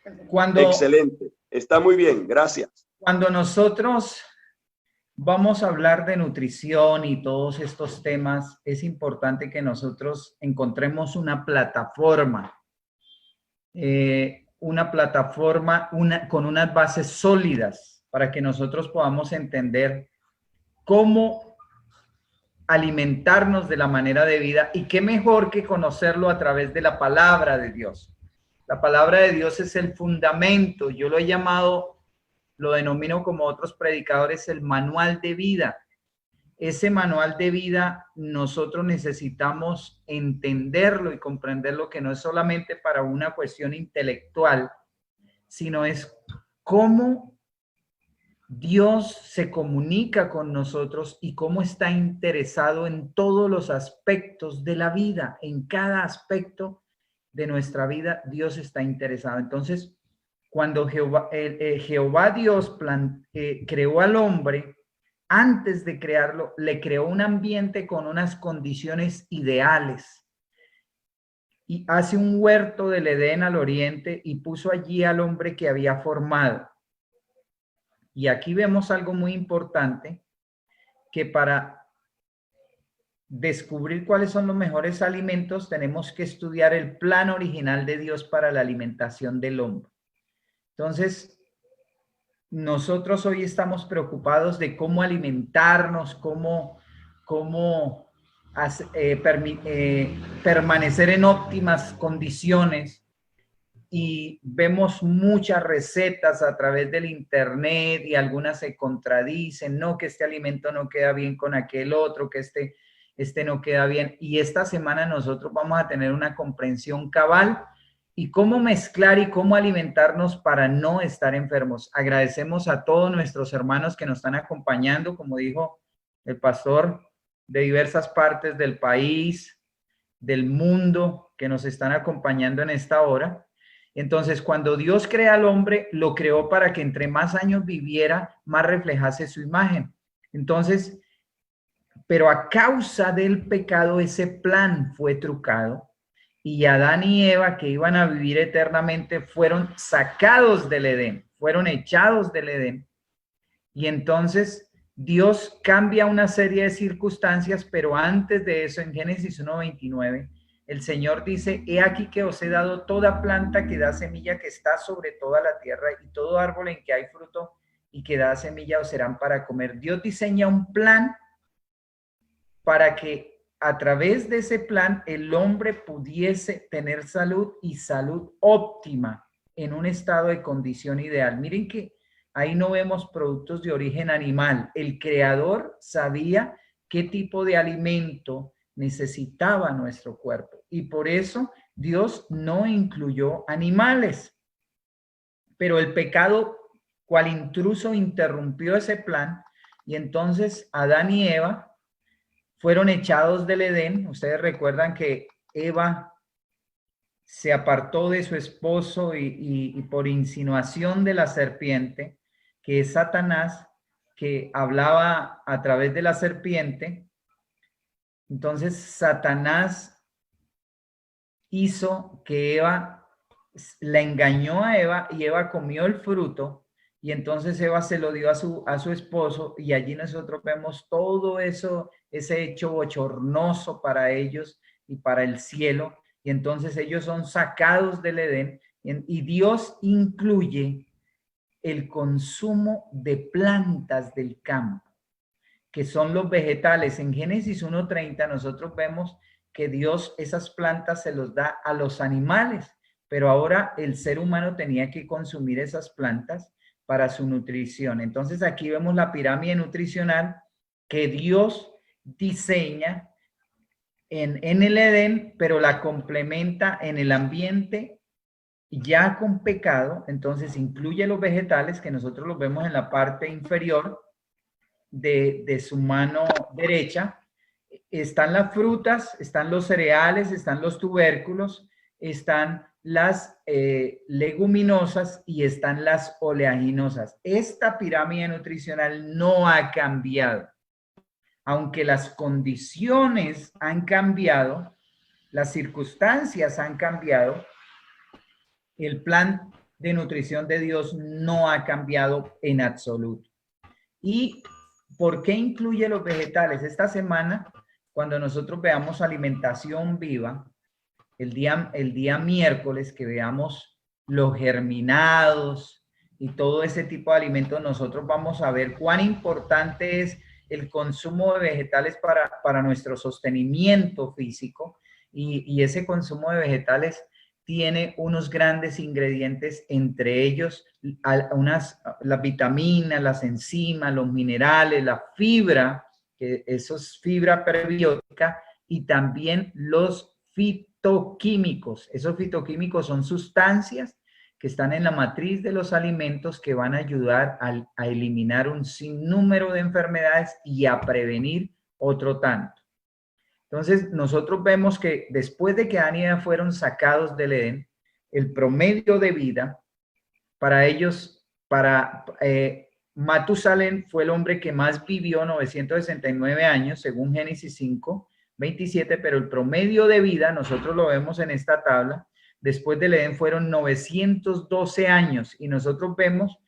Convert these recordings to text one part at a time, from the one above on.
Excelente. Está muy bien. Gracias. Cuando nosotros vamos a hablar de nutrición y todos estos temas, es importante que nosotros encontremos una plataforma con unas bases sólidas para que nosotros podamos entender cómo alimentarnos de la manera de vida, y qué mejor que conocerlo a través de la palabra de Dios. La palabra de Dios es el fundamento. Yo lo he llamado, lo denomino como otros predicadores, el manual de vida. Ese manual de vida nosotros necesitamos entenderlo y comprenderlo, que no es solamente para una cuestión intelectual, sino es cómo Dios se comunica con nosotros y cómo está interesado en todos los aspectos de la vida. En cada aspecto de nuestra vida, Dios está interesado. Entonces, cuando Jehová Dios creó al hombre, antes de crearlo, le creó un ambiente con unas condiciones ideales. Y hace un huerto del Edén al oriente y puso allí al hombre que había formado. Y aquí vemos algo muy importante, que para descubrir cuáles son los mejores alimentos, tenemos que estudiar el plan original de Dios para la alimentación del hombre. Entonces, nosotros hoy estamos preocupados de cómo alimentarnos, cómo permanecer en óptimas condiciones. Y vemos muchas recetas a través del internet y algunas se contradicen, no, que este alimento no queda bien con aquel otro, que este no queda bien. Y esta semana nosotros vamos a tener una comprensión cabal y cómo mezclar y cómo alimentarnos para no estar enfermos. Agradecemos a todos nuestros hermanos que nos están acompañando, como dijo el pastor, de diversas partes del país, del mundo, que nos están acompañando en esta hora. Entonces, cuando Dios crea al hombre, lo creó para que entre más años viviera, más reflejase su imagen. Entonces, pero a causa del pecado, ese plan fue trucado y Adán y Eva, que iban a vivir eternamente, fueron sacados del Edén, fueron echados del Edén. Y entonces Dios cambia una serie de circunstancias, pero antes de eso, en Génesis 1:29, el Señor dice: he aquí que os he dado toda planta que da semilla, que está sobre toda la tierra, y todo árbol en que hay fruto y que da semilla os serán para comer. Dios diseña un plan para que a través de ese plan el hombre pudiese tener salud y salud óptima en un estado de condición ideal. Miren que ahí no vemos productos de origen animal. El creador sabía qué tipo de alimento necesitaba nuestro cuerpo y por eso Dios no incluyó animales. Pero el pecado, cual intruso, interrumpió ese plan y entonces Adán y Eva fueron echados del Edén. Ustedes recuerdan que Eva se apartó de su esposo y por insinuación de la serpiente, que es Satanás, que hablaba a través de la serpiente. Entonces Satanás hizo que Eva, la engañó a Eva y Eva comió el fruto y entonces Eva se lo dio a su esposo y allí nosotros vemos todo eso, ese hecho bochornoso para ellos y para el cielo, y entonces ellos son sacados del Edén y Dios incluye el consumo de plantas del campo, que son los vegetales. En Génesis 1:30 nosotros vemos que Dios esas plantas se los da a los animales, pero ahora el ser humano tenía que consumir esas plantas para su nutrición. Entonces aquí vemos la pirámide nutricional que Dios diseña en el Edén, pero la complementa en el ambiente ya con pecado. Entonces incluye los vegetales, que nosotros los vemos en la parte inferior de su mano derecha. Están las frutas, están los cereales, están los tubérculos, están las leguminosas y están las oleaginosas. Esta pirámide nutricional no ha cambiado. Aunque las condiciones han cambiado, las circunstancias han cambiado, el plan de nutrición de Dios no ha cambiado en absoluto. ¿Y por qué incluye los vegetales? Esta semana, cuando nosotros veamos alimentación viva, el día miércoles que veamos los germinados y todo ese tipo de alimentos, nosotros vamos a ver cuán importante es el consumo de vegetales para nuestro sostenimiento físico, y ese consumo de vegetales tiene unos grandes ingredientes, entre ellos las vitaminas, las enzimas, los minerales, la fibra, que eso es fibra prebiótica, y también los fitoquímicos. Esos fitoquímicos son sustancias que están en la matriz de los alimentos que van a ayudar a eliminar un sinnúmero de enfermedades y a prevenir otro tanto. Entonces, nosotros vemos que después de que Adán y Eva fueron sacados del Edén, el promedio de vida para ellos, Matusalén fue el hombre que más vivió, 969 años, según Génesis 5, 27, pero el promedio de vida, nosotros lo vemos en esta tabla, después del Edén fueron 912 años, y nosotros vemos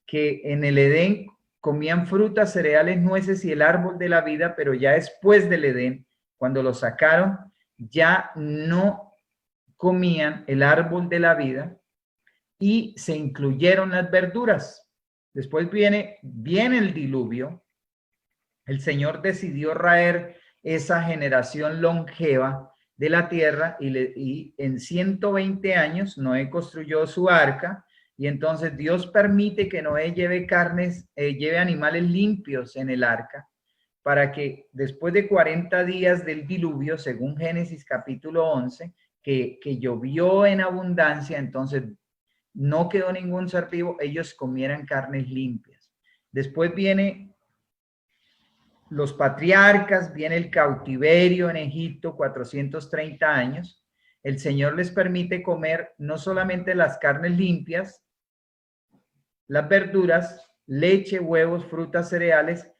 que en el Edén comían frutas, cereales, nueces y el árbol de la vida, pero ya después del Edén, cuando lo sacaron, ya no comían el árbol de la vida y se incluyeron las verduras. Después viene el diluvio. El Señor decidió traer esa generación longeva de la tierra, y en 120 años Noé construyó su arca, y entonces Dios permite que Noé lleve animales limpios en el arca, para que después de 40 días del diluvio, según Génesis capítulo 11, que llovió en abundancia, entonces no quedó ningún ser vivo, ellos comieran carnes limpias. Después viene los patriarcas, viene el cautiverio en Egipto, 430 años. El Señor les permite comer no solamente las carnes limpias, las verduras, leche, huevos, frutas, cereales,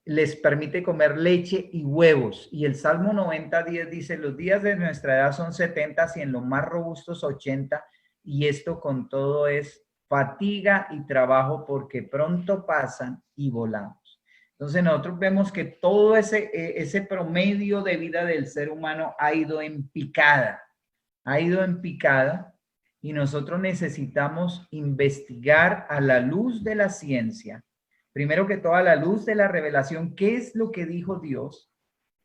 les permite comer leche y huevos. Y el Salmo 90:10 dice: los días de nuestra edad son 70 y en los más robustos 80, y esto con todo es fatiga y trabajo, porque pronto pasan y volamos. Entonces nosotros vemos que todo ese promedio de vida del ser humano ha ido en picada, y nosotros necesitamos investigar a la luz de la ciencia, primero que todo a la luz de la revelación, qué es lo que dijo Dios,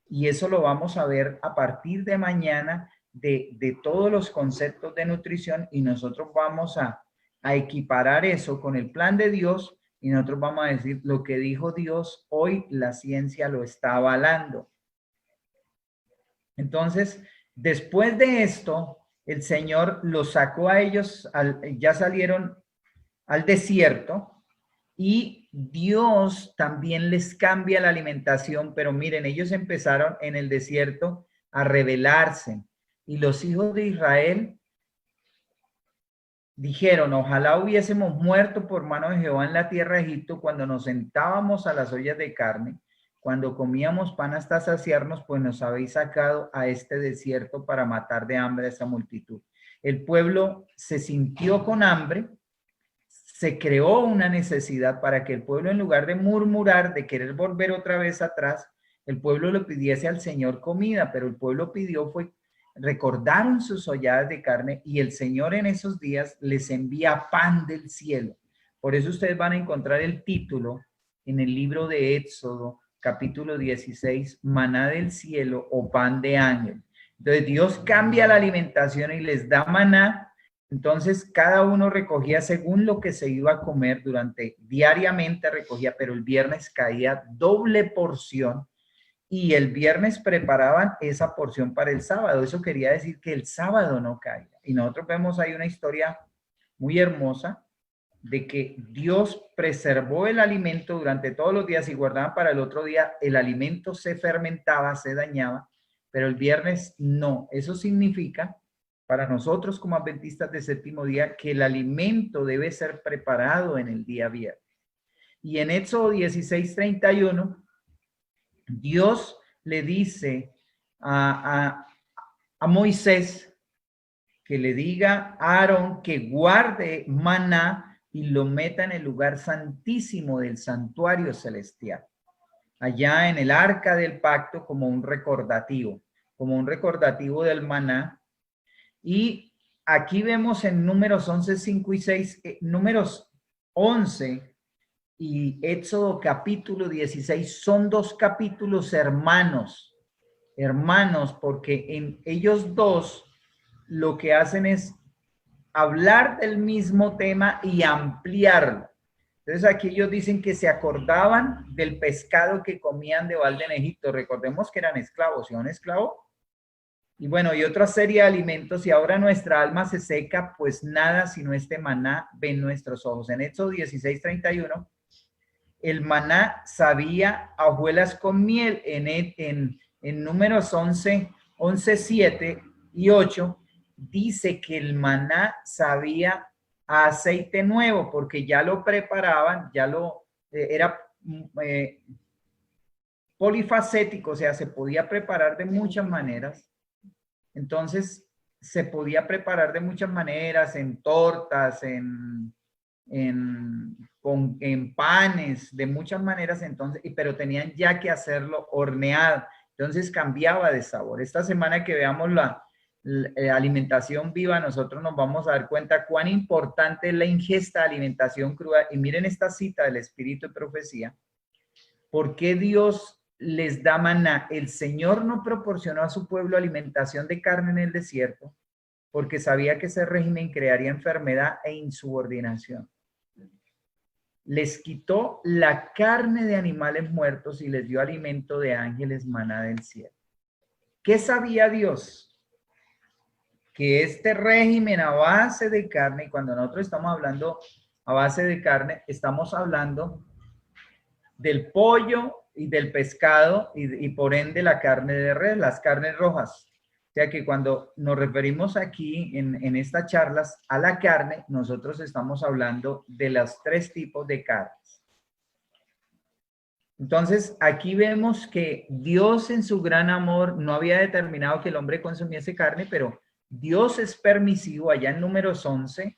y eso lo vamos a ver a partir de mañana, de todos los conceptos de nutrición, y nosotros vamos a equiparar eso con el plan de Dios, y nosotros vamos a decir lo que dijo Dios, hoy la ciencia lo está avalando. Entonces, después de esto, el Señor los sacó a ellos, ya salieron al desierto, y Dios también les cambia la alimentación, pero miren, ellos empezaron en el desierto a rebelarse, y los hijos de Israel dijeron: ojalá hubiésemos muerto por mano de Jehová en la tierra de Egipto, cuando nos sentábamos a las ollas de carne, cuando comíamos pan hasta saciarnos, pues nos habéis sacado a este desierto para matar de hambre a esa multitud. El pueblo se sintió con hambre, se creó una necesidad para que el pueblo, en lugar de murmurar, de querer volver otra vez atrás, el pueblo le pidiese al Señor comida, pero el pueblo recordaron sus holladas de carne, y el Señor en esos días les envía pan del cielo. Por eso ustedes van a encontrar el título en el libro de Éxodo, capítulo 16, maná del cielo o pan de ángel. Entonces Dios cambia la alimentación y les da maná. Entonces cada uno recogía según lo que se iba a comer diariamente recogía, pero el viernes caía doble porción, y el viernes preparaban esa porción para el sábado. Eso quería decir que el sábado no caiga. Y nosotros vemos ahí una historia muy hermosa de que Dios preservó el alimento durante todos los días, y guardaban para el otro día. El alimento se fermentaba, se dañaba, pero el viernes no. Eso significa para nosotros como adventistas de séptimo día que el alimento debe ser preparado en el día viernes. Y en Éxodo 16:31, Dios le dice a Moisés que le diga a Aarón que guarde maná y lo meta en el lugar santísimo del santuario celestial, allá en el arca del pacto, como un recordativo del maná. Y aquí vemos en Números 11, 5 y 6, Números 11 y Éxodo capítulo 16 son dos capítulos hermanos, porque en ellos dos lo que hacen es hablar del mismo tema y ampliarlo. Entonces aquí ellos dicen que se acordaban del pescado que comían de balde en Egipto. Recordemos que eran esclavos, ¿sí? Un esclavo. Y bueno, y otra serie de alimentos, y ahora nuestra alma se seca, pues nada sino este maná ven nuestros ojos. En Éxodo 16:31, el maná sabía a hojuelas con miel. En Números 11, 7 y 8, dice que el maná sabía a aceite nuevo, porque ya lo preparaban, era polifacético, o sea, se podía preparar de muchas maneras. Entonces, se podía preparar de muchas maneras, en tortas, en panes, de muchas maneras, entonces, pero tenían ya que hacerlo horneado. Entonces cambiaba de sabor. Esta semana que veamos la alimentación viva, nosotros nos vamos a dar cuenta cuán importante es la ingesta de alimentación cruda. Y miren esta cita del Espíritu de Profecía. ¿Por qué Dios les da maná? El Señor no proporcionó a su pueblo alimentación de carne en el desierto, porque sabía que ese régimen crearía enfermedad e insubordinación. Les quitó la carne de animales muertos y les dio alimento de ángeles, maná del cielo. ¿Qué sabía Dios? Que este régimen a base de carne, y cuando nosotros estamos hablando a base de carne, estamos hablando del pollo y del pescado y por ende la carne de res, las carnes rojas. O sea que cuando nos referimos aquí en estas charlas a la carne, nosotros estamos hablando de los tres tipos de carnes. Entonces, aquí vemos que Dios en su gran amor no había determinado que el hombre consumiese carne, pero Dios es permisivo. Allá en Números 11,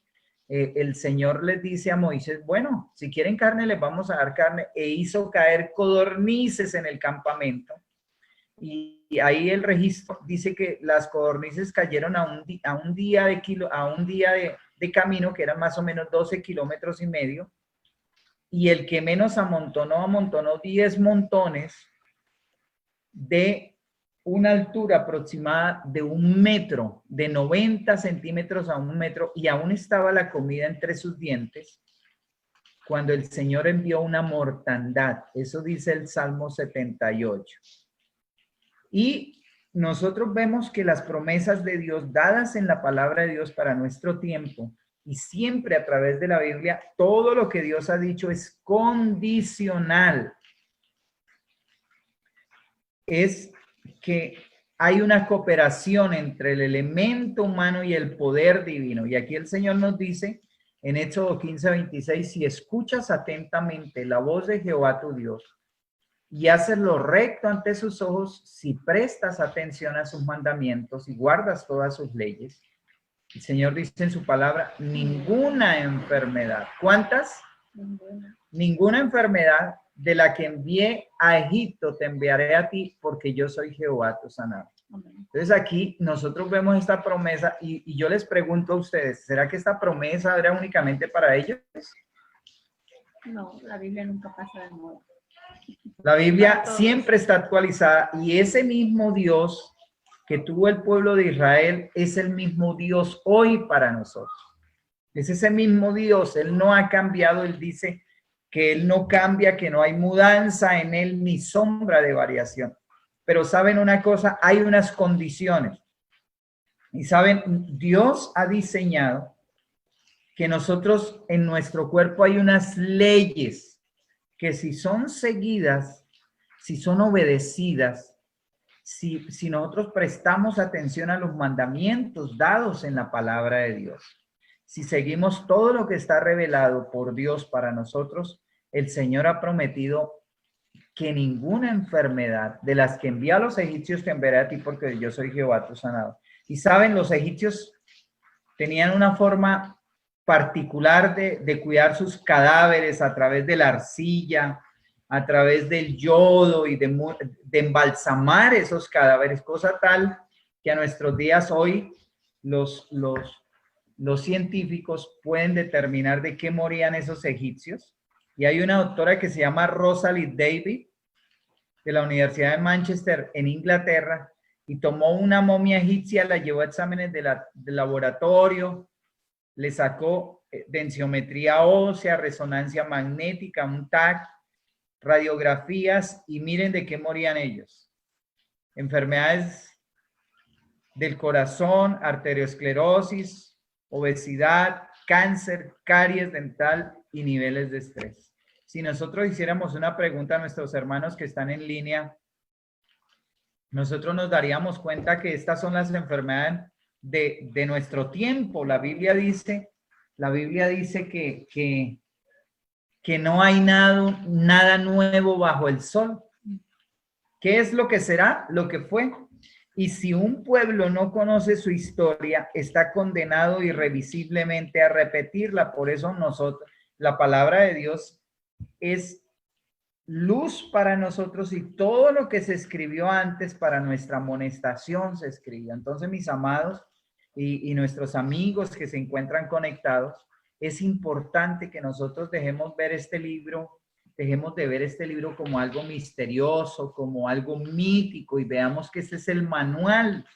el Señor les dice a Moisés, bueno, si quieren carne, les vamos a dar carne, e hizo caer codornices en el campamento. Y ahí el registro dice que las codornices cayeron a un día de camino, que eran más o menos 12 kilómetros y medio, y el que menos amontonó 10 montones de una altura aproximada de 1 metro, de 90 centímetros a 1 metro, y aún estaba la comida entre sus dientes, cuando el Señor envió una mortandad. Eso dice el Salmo 78. Y nosotros vemos que las promesas de Dios dadas en la palabra de Dios para nuestro tiempo y siempre a través de la Biblia, todo lo que Dios ha dicho es condicional. Es que hay una cooperación entre el elemento humano y el poder divino. Y aquí el Señor nos dice en Éxodo 15:26, si escuchas atentamente la voz de Jehová tu Dios, y haces lo recto ante sus ojos, si prestas atención a sus mandamientos y guardas todas sus leyes. El Señor dice en su palabra, ninguna enfermedad. ¿Cuántas? Ninguna enfermedad de la que envié a Egipto te enviaré a ti, porque yo soy Jehová tu sanador. Entonces aquí nosotros vemos esta promesa y yo les pregunto a ustedes, ¿será que esta promesa era únicamente para ellos? No, la Biblia nunca pasa de moda. La Biblia siempre está actualizada y ese mismo Dios que tuvo el pueblo de Israel es el mismo Dios hoy para nosotros. Es ese mismo Dios, Él no ha cambiado, Él dice que Él no cambia, que no hay mudanza en Él ni sombra de variación. Pero saben una cosa, hay unas condiciones. Y saben, Dios ha diseñado que nosotros en nuestro cuerpo hay unas leyes que si son seguidas, si son obedecidas, si nosotros prestamos atención a los mandamientos dados en la palabra de Dios, si seguimos todo lo que está revelado por Dios para nosotros, el Señor ha prometido que ninguna enfermedad de las que envía a los egipcios te enviaré a ti, porque yo soy Jehová tu sanador. Y saben, los egipcios tenían una forma particular de cuidar sus cadáveres a través de la arcilla, a través del yodo y de embalsamar esos cadáveres, cosa tal que a nuestros días hoy los científicos pueden determinar de qué morían esos egipcios. Y hay una doctora que se llama Rosalind David, de la Universidad de Manchester, en Inglaterra, y tomó una momia egipcia, la llevó a exámenes del laboratorio, le sacó densitometría ósea, resonancia magnética, un TAC, radiografías, y miren de qué morían ellos. Enfermedades del corazón, arteriosclerosis, obesidad, cáncer, caries dental y niveles de estrés. Si nosotros hiciéramos una pregunta a nuestros hermanos que están en línea, nosotros nos daríamos cuenta que estas son las enfermedades de nuestro tiempo. La Biblia dice que no hay nada nuevo bajo el sol. ¿Qué es lo que será? Lo que fue. Y si un pueblo no conoce su historia, está condenado irrevisiblemente a repetirla. Por eso nosotros, la palabra de Dios es luz para nosotros, y todo lo que se escribió antes para nuestra amonestación se escribió. Entonces, mis amados y nuestros amigos que se encuentran conectados, es importante que nosotros dejemos de ver este libro como algo misterioso, como algo mítico, y veamos que este es el manual.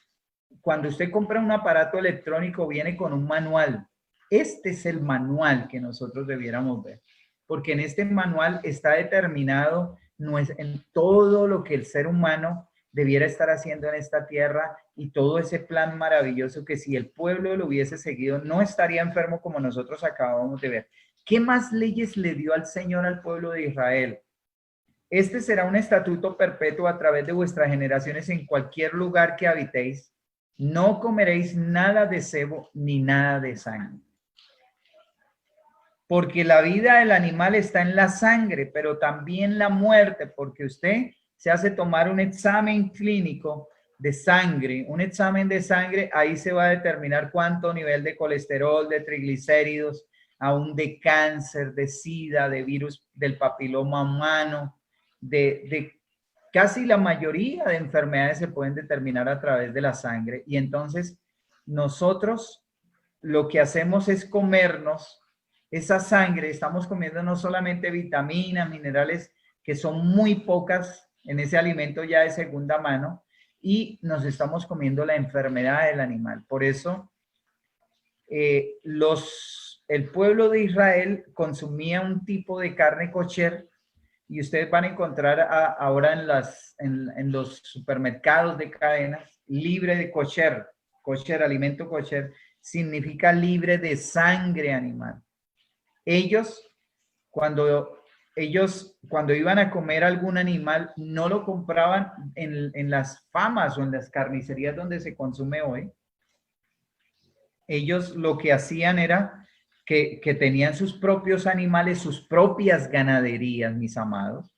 Cuando usted compra un aparato electrónico, viene con un manual. Este es el manual que nosotros debiéramos ver, porque en este manual está determinado en todo lo que el ser humano debiera estar haciendo en esta tierra, y todo ese plan maravilloso que si el pueblo lo hubiese seguido, no estaría enfermo como nosotros acabamos de ver. ¿Qué más leyes le dio al Señor al pueblo de Israel? Este será un estatuto perpetuo a través de vuestras generaciones en cualquier lugar que habitéis. No comeréis nada de sebo ni nada de sangre. Porque la vida del animal está en la sangre, pero también la muerte, porque usted se hace tomar un examen clínico de sangre, ahí se va a determinar cuánto nivel de colesterol, de triglicéridos, aún de cáncer, de sida, de virus del papiloma humano, de casi la mayoría de enfermedades se pueden determinar a través de la sangre. Y entonces nosotros lo que hacemos es comernos esa sangre. Estamos comiendo no solamente vitaminas, minerales, que son muy pocas en ese alimento ya de segunda mano, y nos estamos comiendo la enfermedad del animal. Por eso el pueblo de Israel consumía un tipo de carne kosher, y ustedes van a encontrar ahora en los supermercados de cadenas, libre de kosher. Kosher, alimento kosher, significa libre de sangre animal. Cuando iban a comer algún animal, no lo compraban en las famas o en las carnicerías donde se consume hoy. Ellos lo que hacían era que tenían sus propios animales, sus propias ganaderías, mis amados,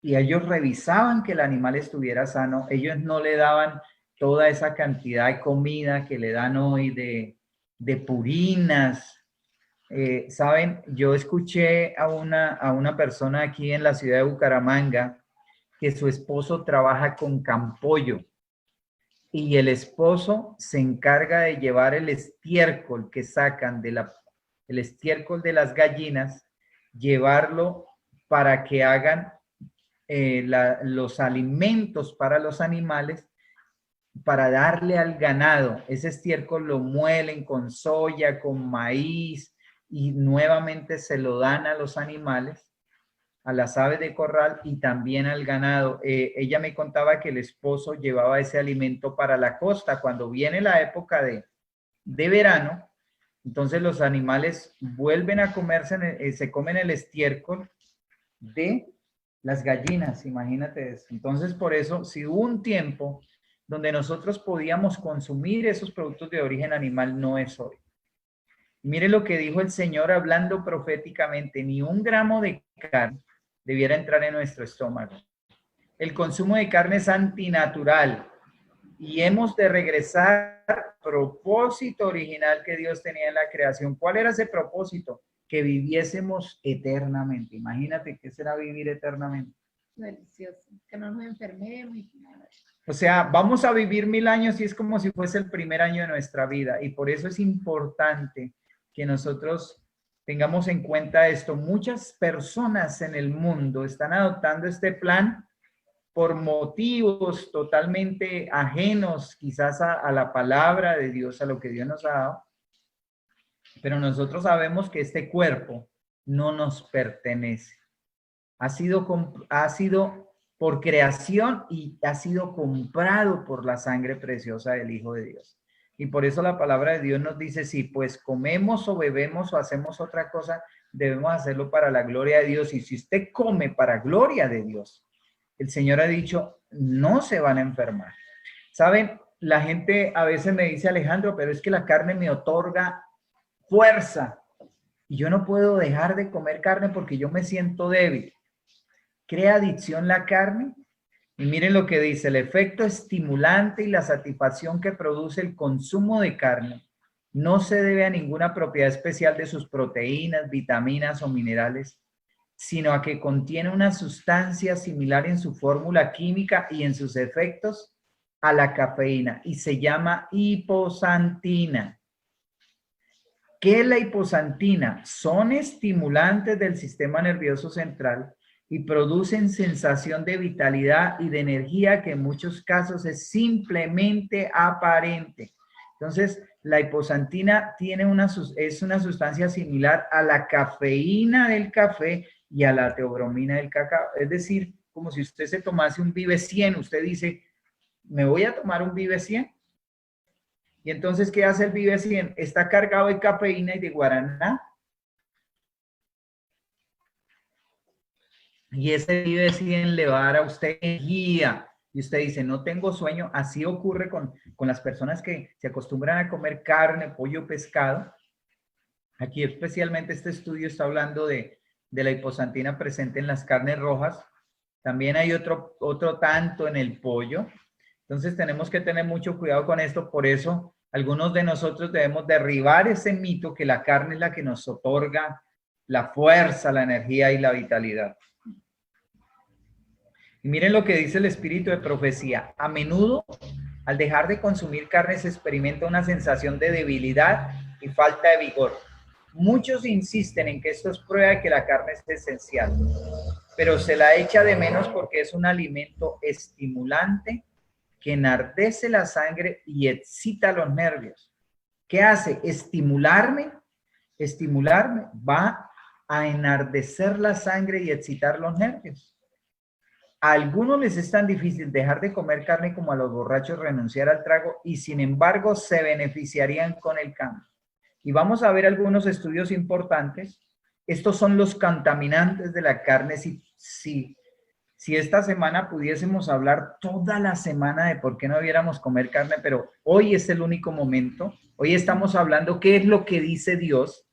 y ellos revisaban que el animal estuviera sano. Ellos no le daban toda esa cantidad de comida que le dan hoy de purinas. Saben, yo escuché a una persona aquí en la ciudad de Bucaramanga que su esposo trabaja con campollo, y el esposo se encarga de llevar el estiércol que sacan el estiércol de las gallinas, llevarlo para que hagan los alimentos para los animales, para darle al ganado. Ese estiércol lo muelen con soya, con maíz, y nuevamente se lo dan a los animales, a las aves de corral y también al ganado. Ella me contaba que el esposo llevaba ese alimento para la costa. Cuando viene la época de verano, entonces los animales vuelven a comerse, se comen el estiércol de las gallinas, imagínate eso. Entonces, por eso, si hubo un tiempo donde nosotros podíamos consumir esos productos de origen animal, no es hoy. Mire lo que dijo el Señor hablando proféticamente: ni un gramo de carne debiera entrar en nuestro estómago. El consumo de carne es antinatural, y hemos de regresar propósito original que Dios tenía en la creación. ¿Cuál era ese propósito? Que viviésemos eternamente. Imagínate qué será vivir eternamente. Delicioso. Que no nos enfermemos y nada. O sea, vamos a vivir 1000 años y es como si fuese el primer año de nuestra vida. Y por eso es importante que nosotros tengamos en cuenta esto. Muchas personas en el mundo están adoptando este plan por motivos totalmente ajenos quizás a la palabra de Dios, a lo que Dios nos ha dado. Pero nosotros sabemos que este cuerpo no nos pertenece. Ha sido por creación y ha sido comprado por la sangre preciosa del Hijo de Dios. Y por eso la palabra de Dios nos dice, si pues comemos o bebemos o hacemos otra cosa, debemos hacerlo para la gloria de Dios. Y si usted come para gloria de Dios, el Señor ha dicho, no se van a enfermar. ¿Saben? La gente a veces me dice, Alejandro, pero es que la carne me otorga fuerza. Y yo no puedo dejar de comer carne porque yo me siento débil. ¿Crea adicción la carne? Y miren lo que dice, el efecto estimulante y la satisfacción que produce el consumo de carne no se debe a ninguna propiedad especial de sus proteínas, vitaminas o minerales, sino a que contiene una sustancia similar en su fórmula química y en sus efectos a la cafeína, y se llama hiposantina. ¿Qué es la hiposantina? Son estimulantes del sistema nervioso central y producen sensación de vitalidad y de energía que en muchos casos es simplemente aparente. Entonces, la hiposantina es una sustancia similar a la cafeína del café y a la teobromina del cacao. Es decir, como si usted se tomase un Vive 100, usted dice, me voy a tomar un Vive 100. Y entonces, ¿qué hace el Vive 100? Está cargado de cafeína y de guaraná. Y ese Vive 100 le va a dar a usted energía. Y usted dice, no tengo sueño. Así ocurre con las personas que se acostumbran a comer carne, pollo, pescado. Aquí especialmente este estudio está hablando de la hiposantina presente en las carnes rojas. También hay otro tanto en el pollo. Entonces tenemos que tener mucho cuidado con esto. Por eso algunos de nosotros debemos derribar ese mito que la carne es la que nos otorga la fuerza, la energía y la vitalidad. Y miren lo que dice el espíritu de profecía. A menudo, al dejar de consumir carne, se experimenta una sensación de debilidad y falta de vigor. Muchos insisten en que esto es prueba de que la carne es esencial, pero se la echa de menos porque es un alimento estimulante que enardece la sangre y excita los nervios. ¿Qué hace? Estimularme va a enardecer la sangre y excitar los nervios. A algunos les es tan difícil dejar de comer carne como a los borrachos renunciar al trago, y sin embargo se beneficiarían con el cambio. Y vamos a ver algunos estudios importantes. Estos son los contaminantes de la carne. Si esta semana pudiésemos hablar toda la semana de por qué no debiéramos comer carne, pero hoy es el único momento. Hoy estamos hablando qué es lo que dice Dios.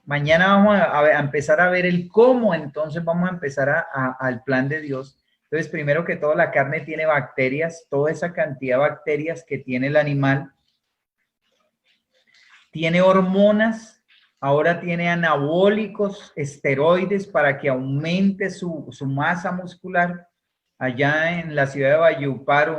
Mañana vamos a empezar a ver el cómo, entonces vamos a empezar al plan de Dios. Entonces, primero que todo, la carne tiene bacterias, toda esa cantidad de bacterias que tiene el animal. Tiene hormonas, ahora tiene anabólicos, esteroides para que aumente su masa muscular. Allá en la ciudad de Valledupar,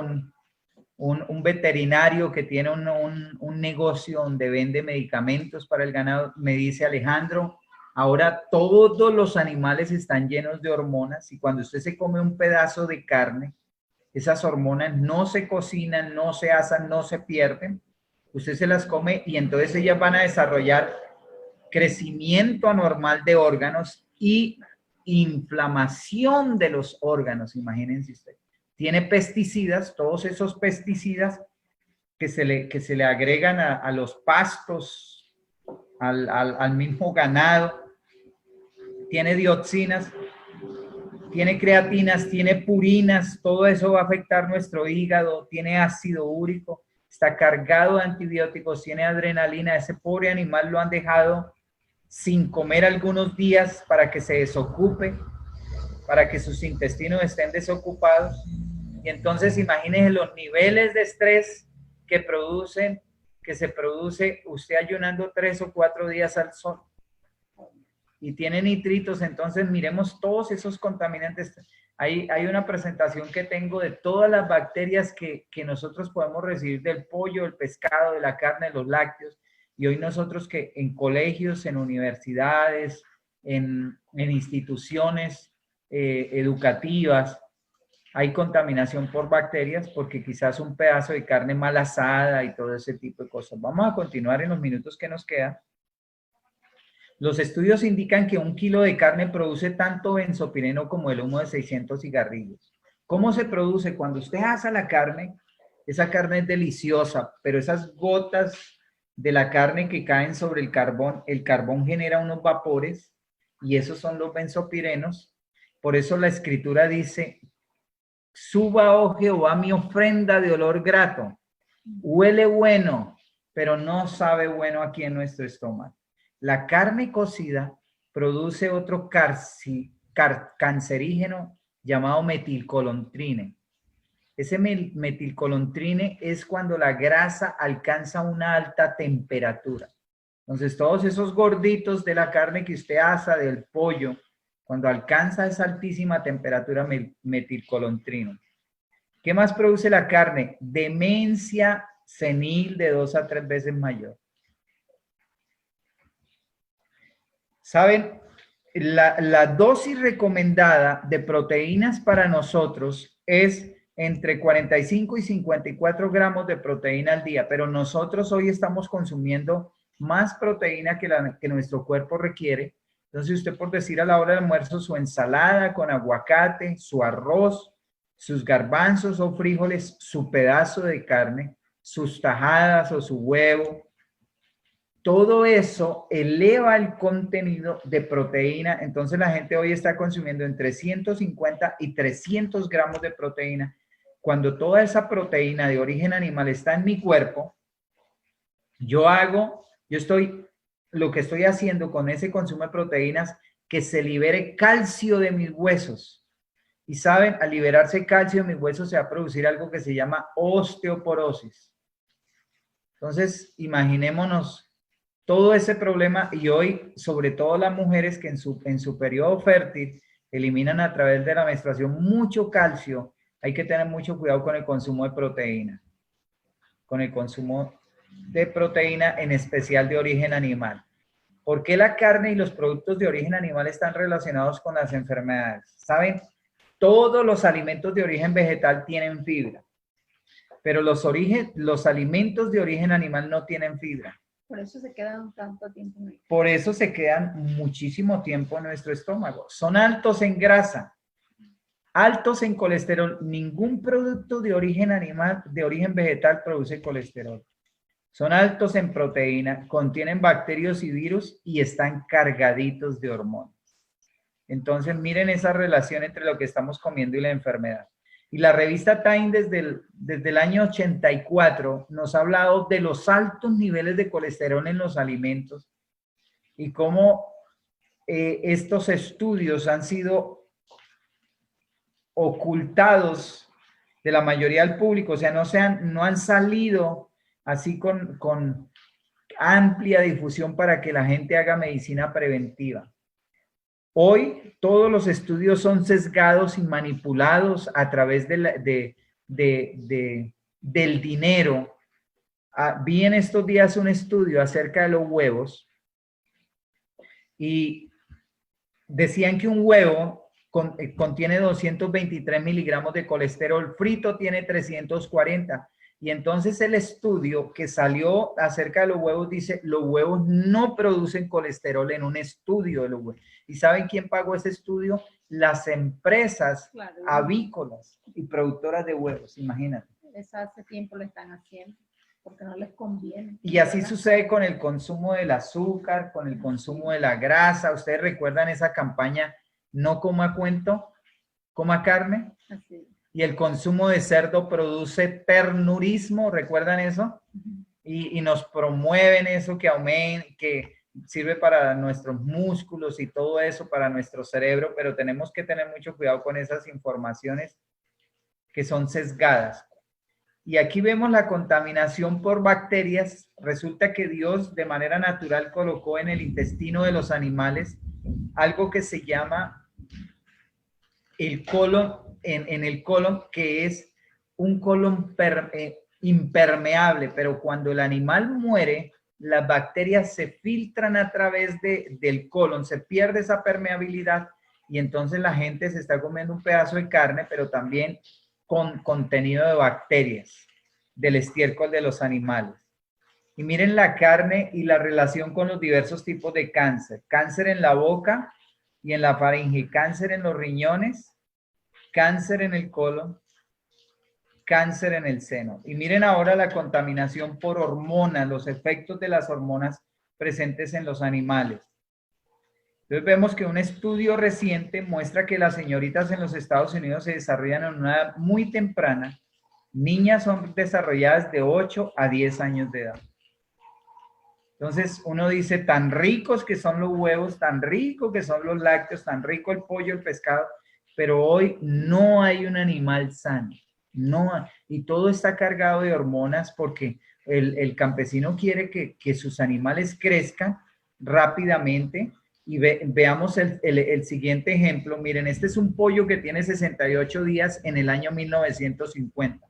un veterinario que tiene un negocio donde vende medicamentos para el ganado, me dice, Alejandro, ahora todos los animales están llenos de hormonas y cuando usted se come un pedazo de carne, esas hormonas no se cocinan, no se asan, no se pierden. Usted se las come y entonces ellas van a desarrollar crecimiento anormal de órganos y inflamación de los órganos, imagínense usted. Tiene pesticidas, todos esos pesticidas que se le agregan a los pastos, al mismo ganado. Tiene dioxinas, tiene creatinas, tiene purinas, todo eso va a afectar nuestro hígado, tiene ácido úrico, está cargado de antibióticos, tiene adrenalina. Ese pobre animal lo han dejado sin comer algunos días para que se desocupe, para que sus intestinos estén desocupados. Y entonces imagínense los niveles de estrés que se produce usted ayunando 3 o 4 días al sol. Y tiene nitritos, entonces miremos todos esos contaminantes. Hay una presentación que tengo de todas las bacterias que nosotros podemos recibir del pollo, del pescado, de la carne, de los lácteos. Y hoy nosotros que en colegios, en universidades, en instituciones educativas, hay contaminación por bacterias porque quizás un pedazo de carne mal asada y todo ese tipo de cosas. Vamos a continuar en los minutos que nos quedan. Los estudios indican que 1 kilo de carne produce tanto benzopireno como el humo de 600 cigarrillos. ¿Cómo se produce? Cuando usted asa la carne, esa carne es deliciosa, pero esas gotas de la carne que caen sobre el carbón genera unos vapores y esos son los benzopirenos. Por eso la escritura dice, suba, oh Jehová, mi ofrenda de olor grato. Huele bueno, pero no sabe bueno aquí en nuestro estómago. La carne cocida produce otro cancerígeno llamado metilcolontrine. Ese metilcolontrine es cuando la grasa alcanza una alta temperatura. Entonces, todos esos gorditos de la carne que usted asa, del pollo, cuando alcanza esa altísima temperatura, metilcolontrino. ¿Qué más produce la carne? Demencia senil de 2 a 3 veces mayor. ¿Saben? La dosis recomendada de proteínas para nosotros es entre 45 y 54 gramos de proteína al día, pero nosotros hoy estamos consumiendo más proteína que nuestro cuerpo requiere. Entonces usted, por decir, a la hora del almuerzo, su ensalada con aguacate, su arroz, sus garbanzos o frijoles, su pedazo de carne, sus tajadas o su huevo, todo eso eleva el contenido de proteína. Entonces la gente hoy está consumiendo entre 150 y 300 gramos de proteína. Cuando toda esa proteína de origen animal está en mi cuerpo, lo que estoy haciendo con ese consumo de proteínas, que se libere calcio de mis huesos. Y saben, al liberarse calcio de mis huesos se va a producir algo que se llama osteoporosis. Entonces, imaginémonos todo ese problema, y hoy, sobre todo las mujeres que en su periodo fértil eliminan a través de la menstruación mucho calcio, hay que tener mucho cuidado con el consumo de proteína. Con el consumo de proteína, en especial de origen animal. ¿Por qué la carne y los productos de origen animal están relacionados con las enfermedades? ¿Saben? Todos los alimentos de origen vegetal tienen fibra, pero los alimentos de origen animal no tienen fibra. Por eso se quedan tanto tiempo. Por eso se quedan muchísimo tiempo en nuestro estómago. Son altos en grasa, altos en colesterol. Ningún producto de origen animal, de origen vegetal, produce colesterol. Son altos en proteína, contienen bacterias y virus y están cargaditos de hormonas. Entonces, miren esa relación entre lo que estamos comiendo y la enfermedad. Y la revista Time desde el año 84 nos ha hablado de los altos niveles de colesterol en los alimentos y cómo estos estudios han sido ocultados de la mayoría del público, o sea, no han salido así con amplia difusión para que la gente haga medicina preventiva. Hoy todos los estudios son sesgados y manipulados a través del dinero. Vi en estos días un estudio acerca de los huevos y decían que un huevo contiene 223 miligramos de colesterol, frito tiene 340. Y entonces el estudio que salió acerca de los huevos dice, los huevos no producen colesterol en un estudio de los huevos. ¿Y saben quién pagó ese estudio? Las empresas avícolas y productoras de huevos, imagínate. Eso hace tiempo lo están haciendo, porque no les conviene. Y así sucede con el consumo del azúcar, con el consumo de la grasa. ¿Ustedes recuerdan esa campaña, no coma cuento, coma carne? Así. Y el consumo de cerdo produce ternurismo, ¿recuerdan eso? Y nos promueven eso que sirve para nuestros músculos y todo eso, para nuestro cerebro, pero tenemos que tener mucho cuidado con esas informaciones que son sesgadas. Y aquí vemos la contaminación por bacterias. Resulta que Dios de manera natural colocó en el intestino de los animales algo que se llama el colon, en el colon, que es un colon impermeable, pero cuando el animal muere, las bacterias se filtran a través del colon, se pierde esa permeabilidad y entonces la gente se está comiendo un pedazo de carne, pero también con contenido de bacterias del estiércol de los animales. Y miren la carne y la relación con los diversos tipos de cáncer. Cáncer en la boca y en la faringe, cáncer en los riñones, cáncer en el colon, cáncer en el seno. Y miren ahora la contaminación por hormonas, los efectos de las hormonas presentes en los animales. Entonces vemos que un estudio reciente muestra que las señoritas en los Estados Unidos se desarrollan en una edad muy temprana. Niñas son desarrolladas de 8 a 10 años de edad. Entonces uno dice, tan ricos que son los huevos, tan rico que son los lácteos, tan rico el pollo, el pescado, pero hoy no hay un animal sano. No, y todo está cargado de hormonas porque el campesino quiere que sus animales crezcan rápidamente. Y veamos el siguiente ejemplo. Miren, este es un pollo que tiene 68 días en el año 1950.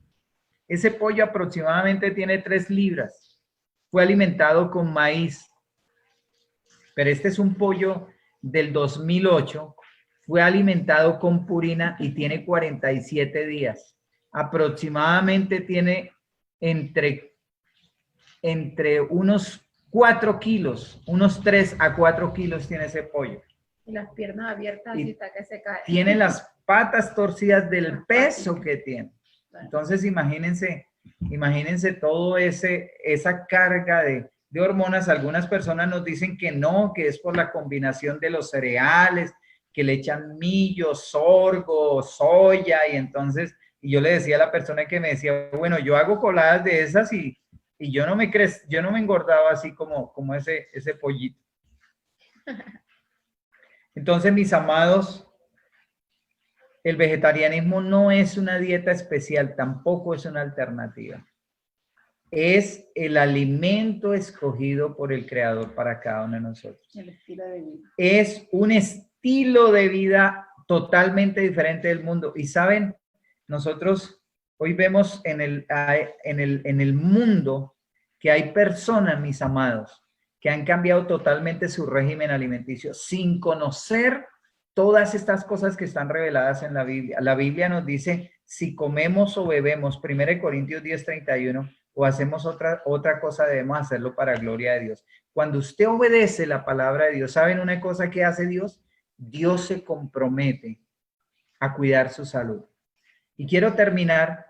Ese pollo aproximadamente tiene 3 libras. Fue alimentado con maíz. Pero este es un pollo del 2008. Fue alimentado con purina y tiene 47 días. Aproximadamente tiene entre unos 4 kilos, unos 3 a 4 kilos tiene ese pollo. Y las piernas abiertas y hasta que se cae. Tiene las patas torcidas del peso que tiene. Entonces imagínense todo esa carga de hormonas. Algunas personas nos dicen que no, que es por la combinación de los cereales, que le echan millo, sorgo, soya, y yo le decía a la persona que me decía, bueno, yo hago coladas de esas y yo no me engordaba así como ese pollito. Entonces, mis amados, el vegetarianismo no es una dieta especial, tampoco es una alternativa. Es el alimento escogido por el Creador para cada uno de nosotros. El estilo de vida. Es un estilo de vida totalmente diferente del mundo. Y saben, nosotros hoy vemos en el mundo que hay personas, mis amados, que han cambiado totalmente su régimen alimenticio sin conocer todas estas cosas que están reveladas en la Biblia. La Biblia nos dice, si comemos o bebemos, 1 Corintios 10:31, o hacemos otra cosa, debemos hacerlo para gloria de Dios. Cuando usted obedece la palabra de Dios, ¿saben una cosa que hace Dios? Dios se compromete a cuidar su salud. Y quiero terminar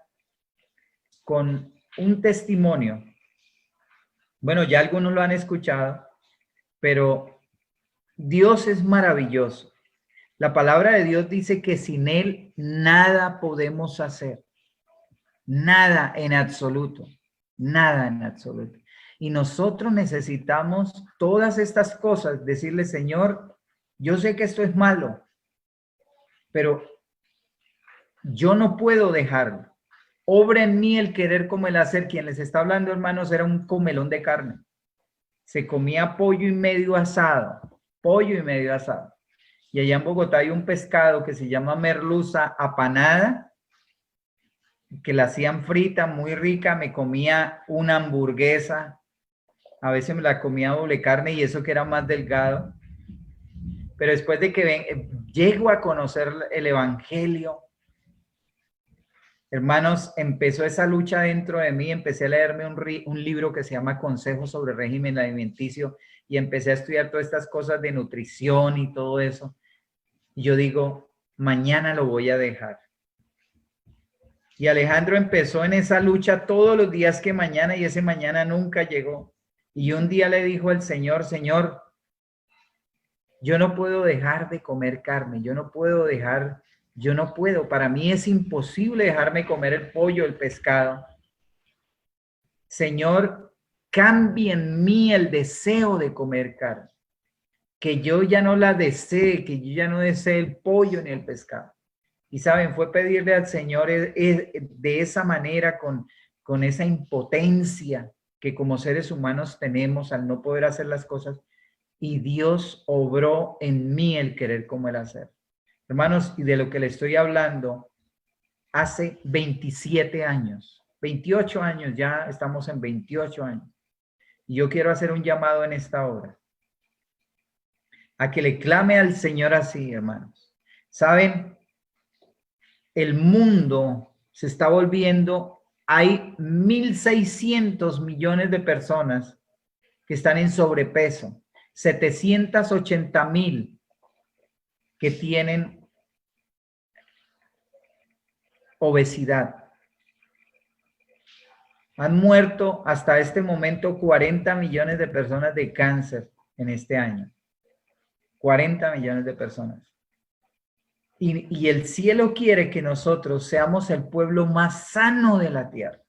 con un testimonio. Bueno, ya algunos lo han escuchado, pero Dios es maravilloso. La palabra de Dios dice que sin Él nada podemos hacer. Nada en absoluto. Nada en absoluto. Y nosotros necesitamos todas estas cosas, decirle, Señor, yo sé que esto es malo, pero yo no puedo dejarlo. Obra en mí el querer como el hacer. Quien les está hablando, hermanos, era un comelón de carne. Se comía pollo y medio asado. Pollo y medio asado. Y allá en Bogotá hay un pescado que se llama merluza apanada, que la hacían frita, muy rica. Me comía una hamburguesa. A veces me la comía doble carne y eso que era más delgado. Pero después de que llego a conocer el evangelio, hermanos, empezó esa lucha dentro de mí. Empecé a leerme un libro que se llama Consejos sobre régimen alimenticio y empecé a estudiar todas estas cosas de nutrición y todo eso. Y yo digo, mañana lo voy a dejar. Y Alejandro empezó en esa lucha todos los días que mañana, y ese mañana nunca llegó. Y un día le dijo al Señor, Señor, yo no puedo dejar de comer carne, yo no puedo, para mí es imposible dejarme comer el pollo, el pescado. Señor, cambie en mí el deseo de comer carne, que yo ya no la desee, que yo ya no desee el pollo ni el pescado. Y saben, fue pedirle al Señor de esa manera, con esa impotencia que como seres humanos tenemos al no poder hacer las cosas, y Dios obró en mí el querer como el hacer. Hermanos, y de lo que le estoy hablando, hace 27 años, 28 años, ya estamos en 28 años. Y yo quiero hacer un llamado en esta hora, a que le clame al Señor así, hermanos. ¿Saben? El mundo se está volviendo, hay 1.600 millones de personas que están en sobrepeso, 780.000 que tienen obesidad. Han muerto hasta este momento 40 millones de personas de cáncer en este año. 40 millones de personas. Y el cielo quiere que nosotros seamos el pueblo más sano de la tierra.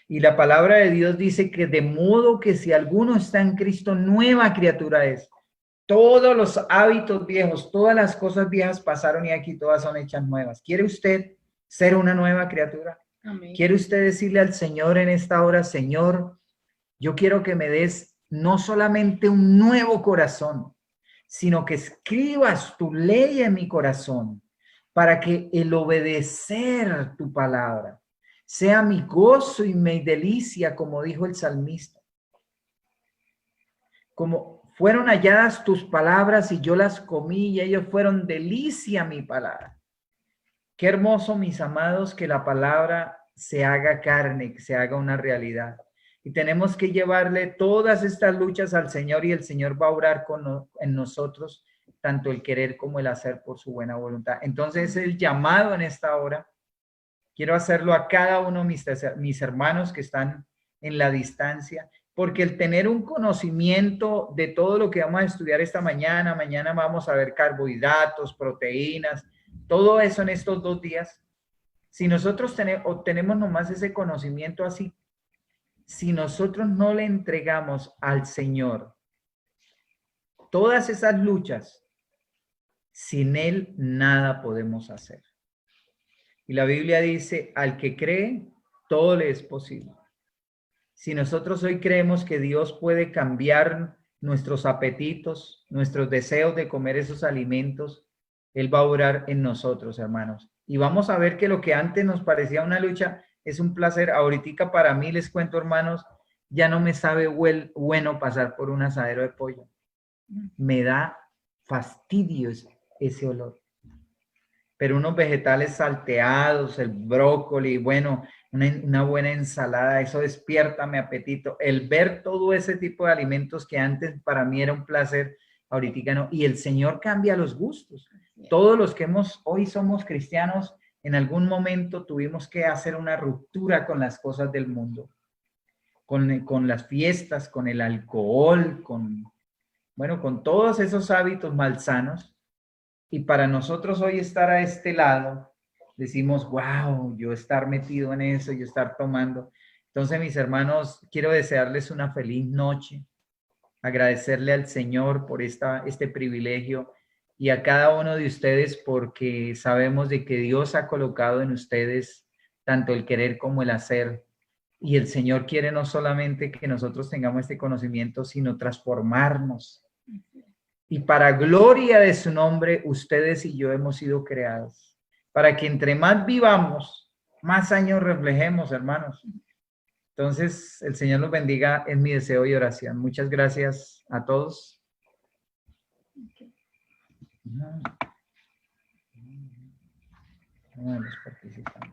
Y la palabra de Dios dice que de modo que si alguno está en Cristo, nueva criatura es. Todos los hábitos viejos, todas las cosas viejas pasaron y aquí todas son hechas nuevas. ¿Quiere usted ser una nueva criatura? Amén. ¿Quiere usted decirle al Señor en esta hora, Señor, yo quiero que me des no solamente un nuevo corazón, sino que escribas tu ley en mi corazón para que el obedecer tu palabra sea mi gozo y mi delicia, como dijo el salmista? Como fueron halladas tus palabras y yo las comí y ellos fueron delicia mi palabra. Qué hermoso, mis amados, que la palabra se haga carne, que se haga una realidad. Y tenemos que llevarle todas estas luchas al Señor y el Señor va a obrar en nosotros, tanto el querer como el hacer por su buena voluntad. Entonces, el llamado en esta hora, quiero hacerlo a cada uno de mis hermanos que están en la distancia, porque el tener un conocimiento de todo lo que vamos a estudiar esta mañana, mañana vamos a ver carbohidratos, proteínas, todo eso en estos 2 días, si nosotros obtenemos nomás ese conocimiento así, si nosotros no le entregamos al Señor todas esas luchas, sin Él nada podemos hacer. Y la Biblia dice, al que cree, todo le es posible. Si nosotros hoy creemos que Dios puede cambiar nuestros apetitos, nuestros deseos de comer esos alimentos, Él va a obrar en nosotros, hermanos. Y vamos a ver que lo que antes nos parecía una lucha es un placer. Ahorita para mí, les cuento, hermanos, ya no me sabe bueno pasar por un asadero de pollo. Me da fastidio ese olor. Pero unos vegetales salteados, el brócoli, bueno, una buena ensalada, eso despierta mi apetito. El ver todo ese tipo de alimentos que antes para mí era un placer, ahorita no. Y el Señor cambia los gustos. Todos los que hoy somos cristianos, en algún momento tuvimos que hacer una ruptura con las cosas del mundo, con las fiestas, con el alcohol, con todos esos hábitos malsanos. Y para nosotros hoy estar a este lado, decimos, wow, yo estar metido en eso, yo estar tomando. Entonces, mis hermanos, quiero desearles una feliz noche, agradecerle al Señor por este privilegio y a cada uno de ustedes porque sabemos de que Dios ha colocado en ustedes tanto el querer como el hacer. Y el Señor quiere no solamente que nosotros tengamos este conocimiento, sino transformarnos. Y para gloria de su nombre, ustedes y yo hemos sido creados. Para que entre más vivamos, más años reflejemos, hermanos. Entonces, el Señor los bendiga, es mi deseo y oración. Muchas gracias a todos. Los participantes.